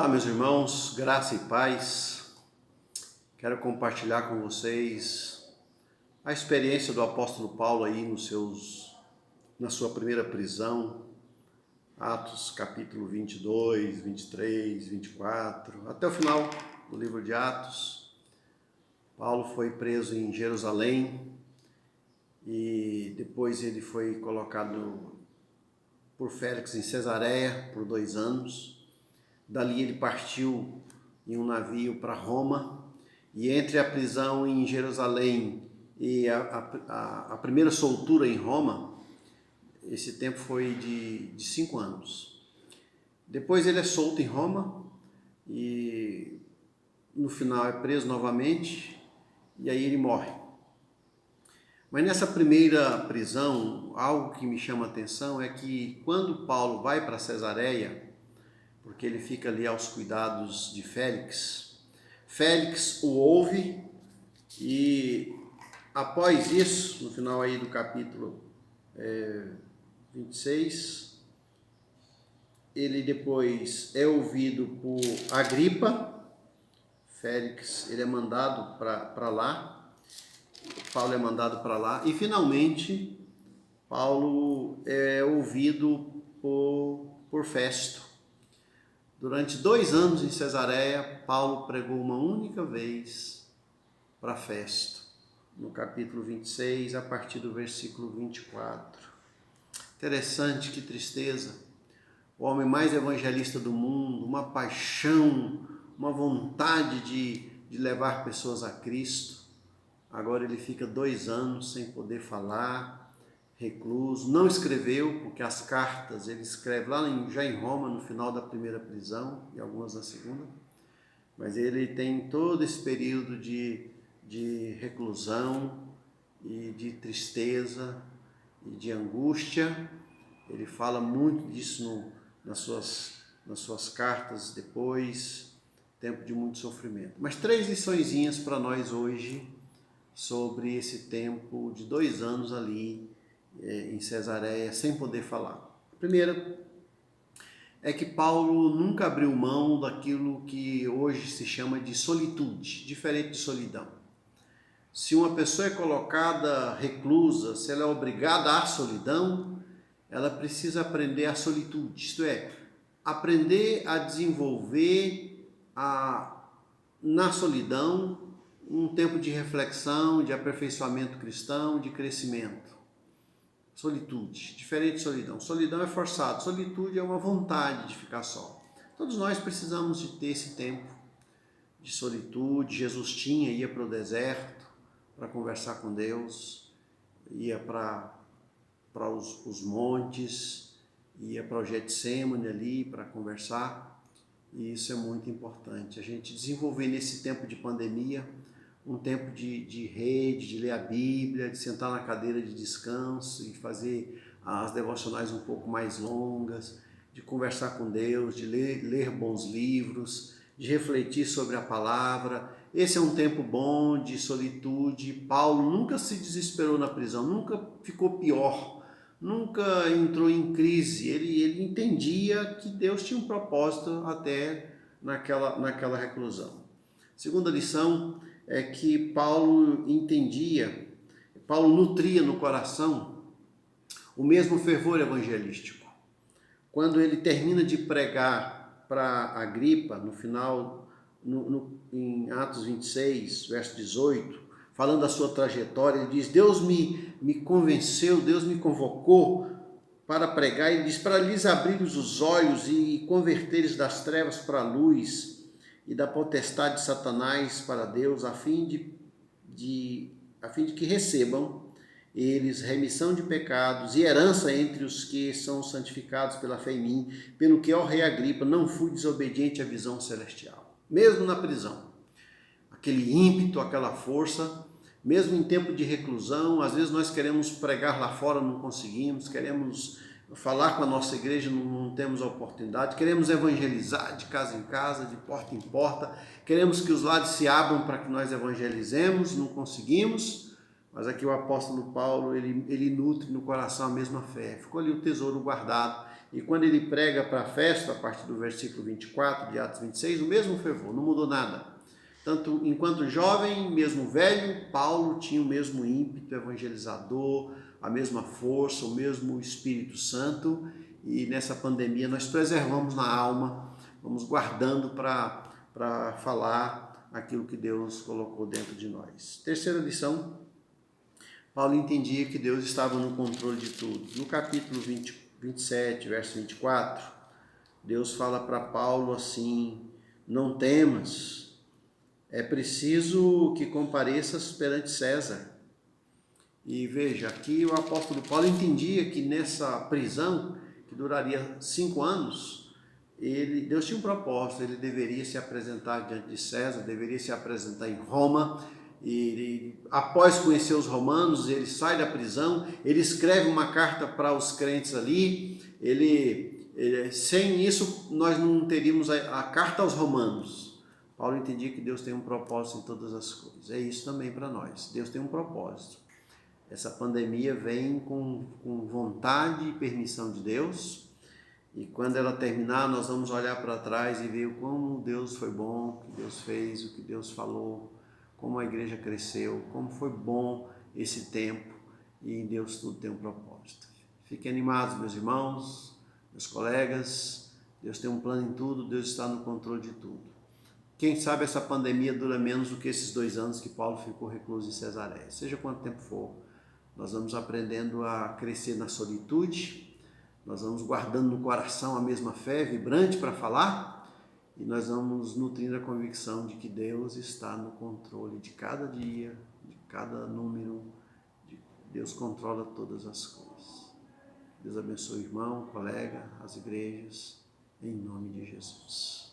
Olá, meus irmãos, graça e paz. Quero compartilhar com vocês a experiência do apóstolo Paulo aí na sua primeira prisão, Atos capítulo 22, 23, 24, até o final do livro de Atos. Paulo foi preso em Jerusalém e depois ele foi colocado por Félix em Cesareia por 2 anos. Dali ele partiu em um navio para Roma, e entre a prisão em Jerusalém e a primeira soltura em Roma, esse tempo foi de 5 anos. Depois ele é solto em Roma e no final é preso novamente e aí ele morre. Mas nessa primeira prisão, algo que me chama a atenção é que quando Paulo vai para Cesareia, porque ele fica ali aos cuidados de Félix. Félix o ouve e após isso, no final aí do capítulo 26, ele depois é ouvido por Agripa. Félix, ele é mandado para lá, Paulo é mandado para lá e finalmente Paulo é ouvido por Festo. Durante 2 anos em Cesareia, Paulo pregou uma única vez para Festo, no capítulo 26, a partir do versículo 24. Interessante, que tristeza. O homem mais evangelista do mundo, uma paixão, uma vontade de levar pessoas a Cristo. Agora ele fica 2 anos sem poder falar, recluso, não escreveu, porque as cartas ele escreve já em Roma, no final da primeira prisão, e algumas na segunda, mas ele tem todo esse período de reclusão e de tristeza e de angústia. Ele fala muito disso nas suas cartas depois, tempo de muito sofrimento. Mas 3 liçõezinhas para nós hoje sobre esse tempo de 2 anos ali em Cesareia, sem poder falar. A primeira é que Paulo nunca abriu mão daquilo que hoje se chama de solitude, diferente de solidão. Se uma pessoa é colocada reclusa, se ela é obrigada à solidão, ela precisa aprender a solitude, isto é, aprender a desenvolver na solidão um tempo de reflexão, de aperfeiçoamento cristão, de crescimento. Solitude, diferente de solidão. Solidão é forçado, solitude é uma vontade de ficar só. Todos nós precisamos de ter esse tempo de solitude. Jesus ia para o deserto para conversar com Deus, ia para os montes, ia para o Getsêmani ali para conversar, e isso é muito importante. A gente desenvolver nesse tempo de pandemia um tempo de rede, de ler a Bíblia, de sentar na cadeira de descanso e fazer as devocionais um pouco mais longas, de conversar com Deus, de ler bons livros, de refletir sobre a palavra. Esse é um tempo bom de solitude. Paulo nunca se desesperou na prisão, nunca ficou pior, nunca entrou em crise. Ele entendia que Deus tinha um propósito até naquela reclusão. Segunda lição é que Paulo nutria no coração o mesmo fervor evangelístico. Quando ele termina de pregar para Agripa, no final, em Atos 26, verso 18, falando da sua trajetória, ele diz: Deus me convenceu, Deus me convocou para pregar, ele diz, para lhes abrir os olhos e converter-lhes das trevas para a luz, e da potestade de Satanás para Deus, a fim de que recebam eles remissão de pecados e herança entre os que são santificados pela fé em mim, pelo que, ó rei Agripa, não fui desobediente à visão celestial. Mesmo na prisão, aquele ímpeto, aquela força, mesmo em tempo de reclusão, às vezes nós queremos pregar lá fora, não conseguimos, queremos falar com a nossa igreja, não temos a oportunidade, queremos evangelizar de casa em casa, de porta em porta, queremos que os lares se abram para que nós evangelizemos, não conseguimos, Mas aqui o apóstolo Paulo, ele nutre no coração a mesma fé. Ficou ali o tesouro guardado. E quando ele prega para a festa, a partir do versículo 24 de Atos 26, o mesmo fervor, não mudou nada. Tanto enquanto jovem, mesmo velho, Paulo tinha o mesmo ímpeto evangelizador, a mesma força, o mesmo Espírito Santo. E nessa pandemia nós preservamos na alma, vamos guardando para falar aquilo que Deus colocou dentro de nós. Terceira lição, Paulo entendia que Deus estava no controle de tudo. No capítulo 27, verso 24, Deus fala para Paulo assim: não temas, é preciso que compareças perante César. E veja, aqui o apóstolo Paulo entendia que nessa prisão, que duraria 5 anos, Deus tinha um propósito, ele deveria se apresentar diante de César, deveria se apresentar em Roma. E após conhecer os romanos, ele sai da prisão, ele escreve uma carta para os crentes ali. Sem isso, nós não teríamos a carta aos romanos. Paulo entendia que Deus tem um propósito em todas as coisas. É isso também para nós. Deus tem um propósito. Essa pandemia vem com vontade e permissão de Deus. E quando ela terminar, nós vamos olhar para trás e ver como Deus foi bom, o que Deus fez, o que Deus falou, como a igreja cresceu, como foi bom esse tempo. E em Deus tudo tem um propósito. Fiquem animados, meus irmãos, meus colegas. Deus tem um plano em tudo, Deus está no controle de tudo. Quem sabe essa pandemia dura menos do que esses 2 anos que Paulo ficou recluso em Cesareia. Seja quanto tempo for, nós vamos aprendendo a crescer na solitude, nós vamos guardando no coração a mesma fé vibrante para falar, e nós vamos nutrindo a convicção de que Deus está no controle de cada dia, de cada número. Deus controla todas as coisas. Deus abençoe o irmão, o colega, as igrejas, em nome de Jesus.